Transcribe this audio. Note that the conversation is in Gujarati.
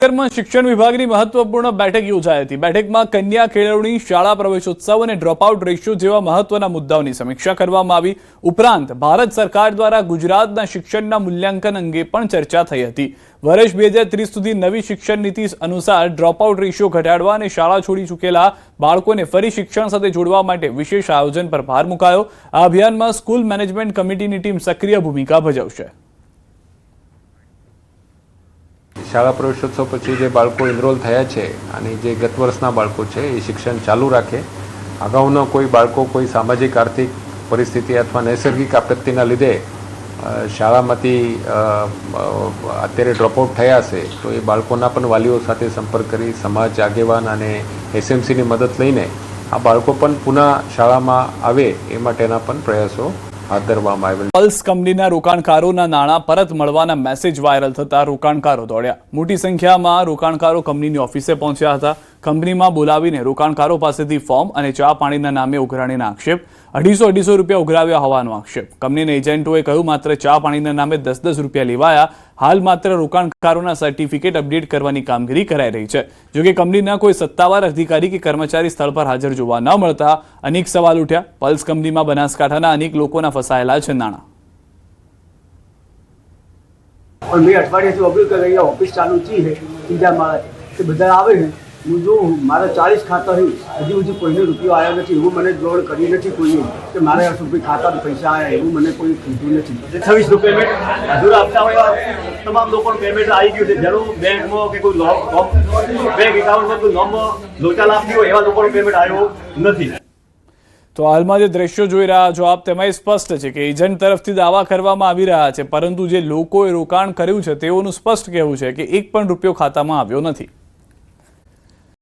શિક્ષણ વિભાગની મહત્વપૂર્ણ બેઠક યોજાઈ હતી। બેઠકમાં કન્યા કેળવણી, શાળા પ્રવેશોત્સવ અને ડ્રોપઆઉટ રેશિયો જેવા મહત્વના મુદ્દાઓની સમીક્ષા કરવામાં આવી। ઉપરાંત ભારત સરકાર દ્વારા ગુજરાતના શિક્ષણના મૂલ્યાંકન અંગે પણ ચર્ચા થઈ હતી। વર્ષ 2030 સુધી નવી શિક્ષણ નીતિ અનુસાર ડ્રોપઆઉટ રેશિયો ઘટાડવા અને શાળા છોડી ચૂકેલા બાળકોને ફરી શિક્ષણ સાથે જોડવા માટે વિશેષ આયોજન પર ભાર મુકાયો। આ અભિયાનમાં સ્કૂલ મેનેજમેન્ટ કમિટીની ટીમ સક્રિય ભૂમિકા ભજવશે। શાળા પ્રવેશોત્સવ પછી જે બાળકો એનરોલ થયા છે અને જે ગત વર્ષના બાળકો છે એ શિક્ષણ ચાલુ રાખે। અગાઉના કોઈ બાળકો કોઈ સામાજિક આર્થિક પરિસ્થિતિ અથવા નૈસર્ગિક આપત્તિના લીધે શાળામાંથી અત્યારે ડ્રોપઆઉટ થયા હશે તો એ બાળકોના પણ વાલીઓ સાથે સંપર્ક કરી સમાજ આગેવાન અને એસએમસીની મદદ લઈને આ બાળકો પણ પુનઃ શાળામાં આવે એ માટેના પણ પ્રયાસો હાથ ધરવામાં આવેલ। પલ્સ કંપનીના રોકાણકારોના નાણાં પરત મળવાના મેસેજ વાયરલ થતા રોકાણકારો દોડ્યા। મોટી સંખ્યામાં રોકાણકારો કંપનીની ઓફિસે પહોંચ્યા હતા। કંપનીમાં બોલાવીને રોકાણકારો પાસેથી ફોર્મ અને ચા પાણીના નામે ઉઘરાણીના આક્ષેપ, 250 રૂપિયા ઉઘરાવ્યા હોવાનો આક્ષેપ। કંપનીના એજન્ટોએ કહ્યું માત્ર ચા પાણીના નામે 10 રૂપિયા લેવાયા। હાલ માત્ર રોકાણકારોના સર્ટિફિકેટ અપડેટ કરવાની કામગીરી કરાઈ રહી છે। જોકે કંપનીના કોઈ સત્તાવાર અધિકારી કે કર્મચારી સ્થળ પર હાજર જોવા ન મળતા અનેક સવાલ ઉઠ્યા। પલ્સ કંપનીમાં બનાસકાંઠાના અનેક લોકોના ફસાયેલા છે નાણાં। और मैं अठवाडिये से ऑफिस कर रही है, ऑफिस चालू थी है तीजा मारे तो બધા આવે છે। હું જો મારા 40 ખાતા છે, હજી સુધી કોઈને રૂપિયો આવ્યો નથી એવું મને જોડ કરી નથી કોઈએ કે મારે ખાતામાં પૈસા આવ્યા એવું મને કોઈ કીધું નથી। 26 પેમેન્ટ અધૂરા આપતા હોય તમામ લોકોનું પેમેન્ટ આવી ગયું છે। જેનું બેંકમાં કે કોઈ બેંક એકાઉન્ટમાં કોઈ નોમમાં લોચા લાગતી હોય એવા લોકોનું પેમેન્ટ આવ્યો નથી। તો હાલમાં જે દ્રશ્યો જોઈ રહ્યા છો આપ તેમાં સ્પષ્ટ છે કે એજન્ટ તરફથી દાવા કરવામાં આવી રહ્યા છે, પરંતુ જે લોકોએ રોકાણ કર્યું છે તેઓનું સ્પષ્ટ કહેવું છે કે 1 પણ રૂપિયો ખાતામાં આવ્યો નથી।